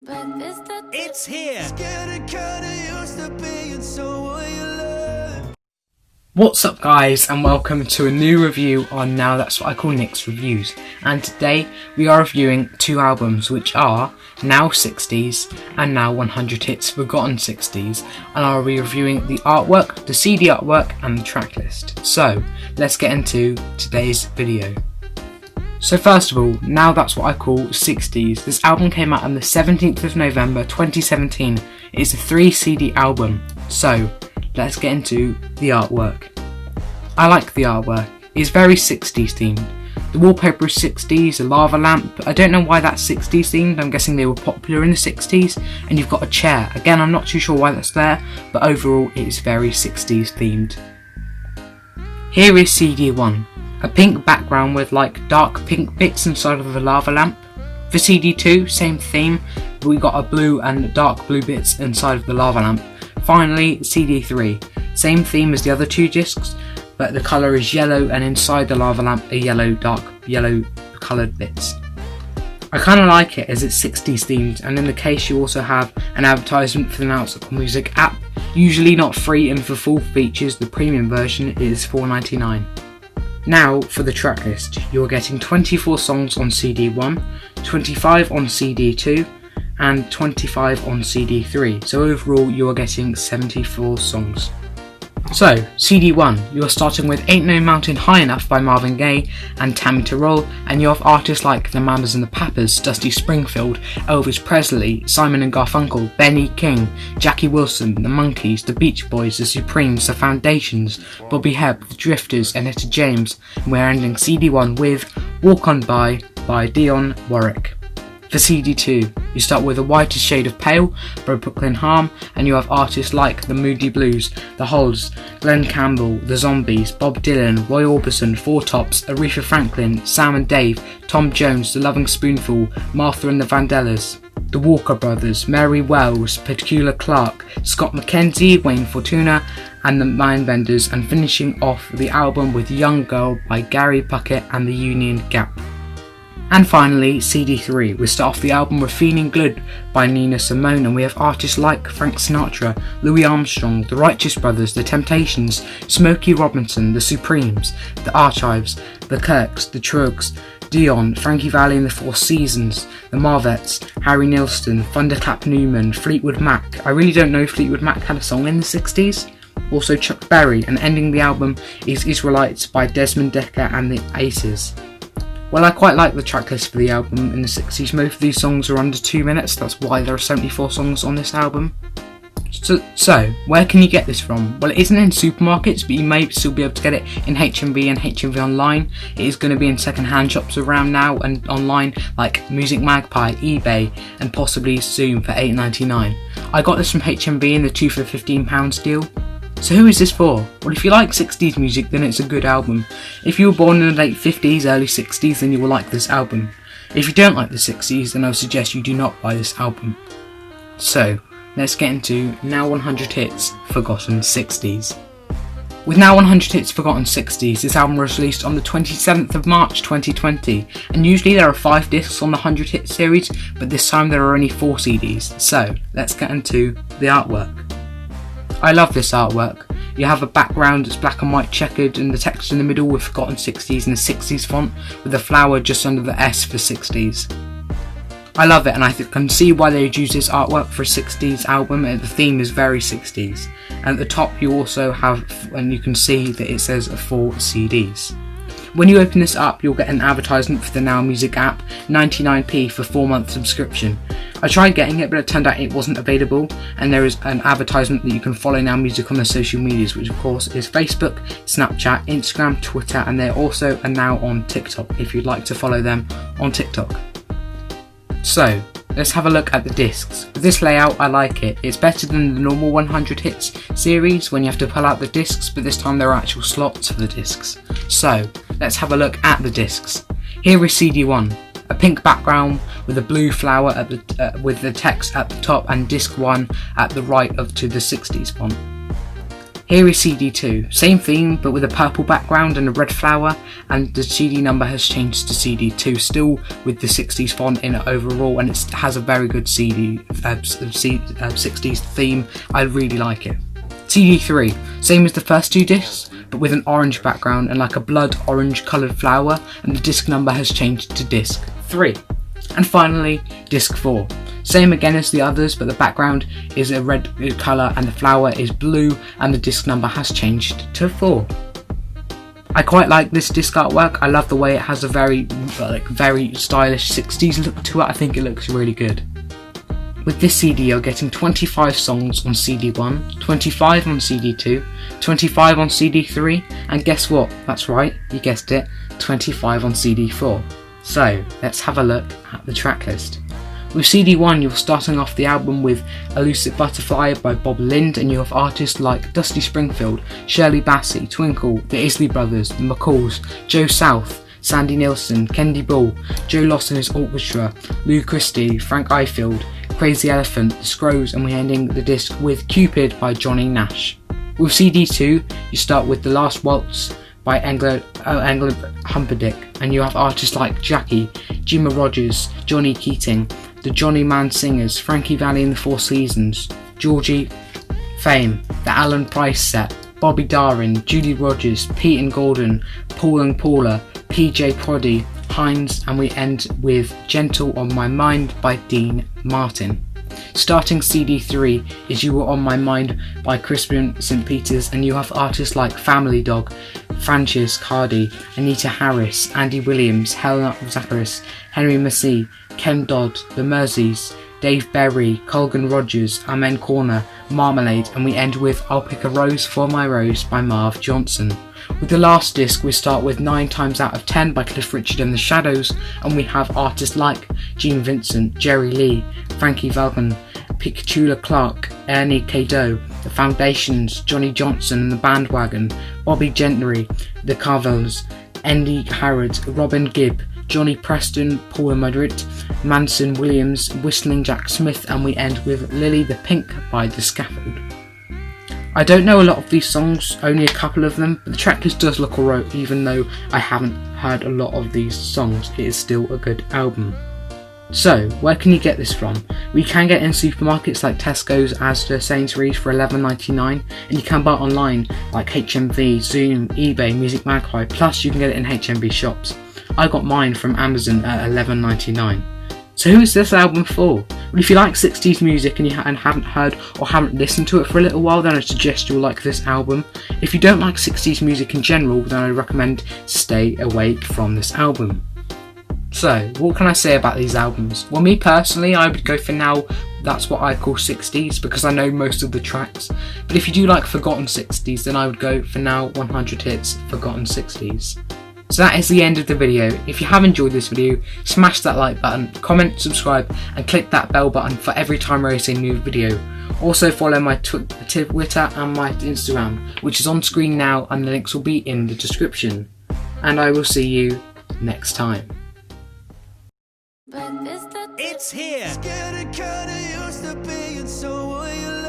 It's here! What's up guys, and welcome to a new review on Now That's What I Call Nick's Reviews. And today we are reviewing two albums which are Now 60s and Now 100 Hits Forgotten 60s, and I'll be reviewing the artwork, the CD artwork and the track list. So let's get into today's video. So first of all, Now That's What I Call 60s. This album came out on the 17th of November 2017. It is a 3 CD album. So let's get into the artwork. I like the artwork. It's very 60s themed. The wallpaper is 60s, a lava lamp. I don't know why that's 60s themed. I'm guessing they were popular in the 60s. And you've got a chair. Again, I'm not too sure why that's there, but overall it is very 60s themed. Here is CD 1. A pink background with like dark pink bits inside of the lava lamp. For CD 2, same theme, but we got a blue and dark blue bits inside of the lava lamp. Finally, CD 3, same theme as the other two discs, but the colour is yellow and inside the lava lamp are dark yellow coloured bits. I kind of like it as it's 60s themed, and in the case you also have an advertisement for the Now That's What I Call Music app, usually not free, and for full features the premium version is $4.99. Now for the track list, you are getting 24 songs on CD 1, 25 on CD 2 and 25 on CD 3, so overall you are getting 74 songs. So, CD 1, you are starting with Ain't No Mountain High Enough by Marvin Gaye and Tammy Terrell, and you have artists like the Mamas and the Papas, Dusty Springfield, Elvis Presley, Simon and Garfunkel, Benny King, Jackie Wilson, the Monkees, the Beach Boys, the Supremes, the Foundations, Bobby Hebb, the Drifters and Etta James, and we're ending CD 1 with Walk On By Dionne Warwick. For CD 2, you start with A Whiter Shade of Pale by Brooklyn Harm, and you have artists like the Moody Blues, the Holds, Glenn Campbell, the Zombies, Bob Dylan, Roy Orbison, Four Tops, Aretha Franklin, Sam and Dave, Tom Jones, The Loving Spoonful, Martha and the Vandellas, the Walker Brothers, Mary Wells, Petula Clark, Scott McKenzie, Wayne Fortuna and the Mindbenders, and finishing off the album with Young Girl by Gary Puckett and the Union Gap. And finally, CD 3, we start off the album with Feeling Good by Nina Simone, and we have artists like Frank Sinatra, Louis Armstrong, the Righteous Brothers, the Temptations, Smokey Robinson, the Supremes, the Archives, the Kirks, the Trugs, Dion, Frankie Valli and the Four Seasons, the Marvettes, Harry Nilsson, Thunderclap Newman, Fleetwood Mac. I really don't know if Fleetwood Mac had a song in the 60s. Also Chuck Berry, and ending the album is Israelites by Desmond Dekker and the Aces. Well, I quite like the track list for the album in the 60s. Most of these songs are under 2 minutes, that's why there are 74 songs on this album. So, where can you get this from? Well, it isn't in supermarkets, but you may still be able to get it in HMV and HMV Online. It is going to be in second-hand shops around now and online, like Music Magpie, eBay, and possibly soon for $8.99. I got this from HMV in the 2 for £15 deal. So who is this for? Well, if you like 60s music, then it's a good album. If you were born in the late 50s, early 60s, then you will like this album. If you don't like the 60s, then I would suggest you do not buy this album. So, let's get into Now 100 Hits Forgotten 60s. With Now 100 Hits Forgotten 60s, this album was released on the 27th of March 2020, and usually there are 5 discs on the 100 Hit series, but this time there are only 4 CDs. So, let's get into the artwork. I love this artwork. You have a background that's black and white checkered, and the text in the middle with Forgotten 60s in the 60s font with a flower just under the S for 60s. I love it, and I can see why they would use this artwork for a 60s album, and the theme is very 60s. And at the top you also have, and you can see that it says 4 CDs. When you open this up, you'll get an advertisement for the Now Music app, 99p for 4-month subscription. I tried getting it, but it turned out it wasn't available, and there is an advertisement that you can follow Now Music on the social medias, which of course is Facebook, Snapchat, Instagram, Twitter, and they also are now on TikTok if you'd like to follow them on TikTok. So, let's have a look at the discs. With this layout, I like it. It's better than the normal 100 Hits series when you have to pull out the discs, but this time there are actual slots for the discs. So, let's have a look at the discs. Here is CD 1. A pink background with a blue flower at the with the text at the top, and disc 1 at the right to the 60s font. Here is CD 2, same theme but with a purple background and a red flower, and the CD number has changed to CD 2, still with the 60s font in it overall, and it has a very good 60s theme. I really like it. CD 3, same as the first two discs but with an orange background and like a blood orange coloured flower, and the disc number has changed to disc 3. And finally, disc 4. Same again as the others, but the background is a red colour and the flower is blue, and the disc number has changed to 4. I quite like this disc artwork. I love the way it has a very stylish 60s look to it. I think it looks really good. With this CD you're getting 25 songs on CD 1, 25 on CD 2, 25 on CD 3, and guess what? That's right, you guessed it, 25 on CD 4. So, let's have a look at the track list. With CD 1 you're starting off the album with Elusive Butterfly by Bob Lind, and you have artists like Dusty Springfield, Shirley Bassey, Twinkle, the Isley Brothers, the McCalls, Joe South, Sandy Nilsson, Kendi Ball, Joe Loss and his orchestra, Lou Christie, Frank Ifield, Crazy Elephant, The Scrolls, and we're ending the disc with Cupid by Johnny Nash. With CD 2 you start with The Last Waltz by Engelbert Humperdinck, and you have artists like Jackie, Jimmy Rogers, Johnny Keating, the Johnny Mann Singers, Frankie Valli and the Four Seasons, Georgie Fame, the Alan Price Set, Bobby Darin, Julie Rogers, Pete and Gordon, Paul and Paula, PJ Proddy, Hines, and we end with Gentle on My Mind by Dean Martin. Starting CD 3 is You Were On My Mind by Crispin St. Peters, and you have artists like Family Dog, Frances Cardi, Anita Harris, Andy Williams, Helena Zacharias, Henry Massey, Ken Dodd, The Merseys, Dave Berry, Colgan Rogers, Amen Corner, Marmalade, and we end with I'll Pick a Rose for My Rose by Marv Johnson. With the last disc we start with 9 Times Out of 10 by Cliff Richard and the Shadows, and we have artists like Gene Vincent, Jerry Lee, Frankie Valgan, Picatula Clark, Ernie Kado, The Foundations, Johnny Johnson and the Bandwagon, Bobby Gentry, The Carvels, Andy Harrod, Robin Gibb, Johnny Preston, Paul Madrid, Manson Williams, Whistling Jack Smith, and we end with Lily the Pink by The Scaffold. I don't know a lot of these songs, only a couple of them, but the tracklist does look alright. Even though I haven't heard a lot of these songs, it is still a good album. So, where can you get this from? We can get it in supermarkets like Tesco's, Asda, Sainsbury's for $11.99, and you can buy it online like HMV, Zoom, eBay, Music Magpie, plus you can get it in HMV shops. I got mine from Amazon at $11.99. So who is this album for? Well, if you like 60s music and you haven't heard or haven't listened to it for a little while, then I suggest you'll like this album. If you don't like 60s music in general, then I recommend stay away from this album. So, what can I say about these albums? Well, me personally, I would go for Now That's What I Call 60s because I know most of the tracks. But if you do like Forgotten 60s, then I would go for Now 100 Hits Forgotten 60s. So that is the end of the video. If you have enjoyed this video, smash that like button, comment, subscribe, and click that bell button for every time I release a new video. Also follow my Twitter and my Instagram, which is on screen now, and the links will be in the description. And I will see you next time. It's here. Scared it kinda used to be, and so will you.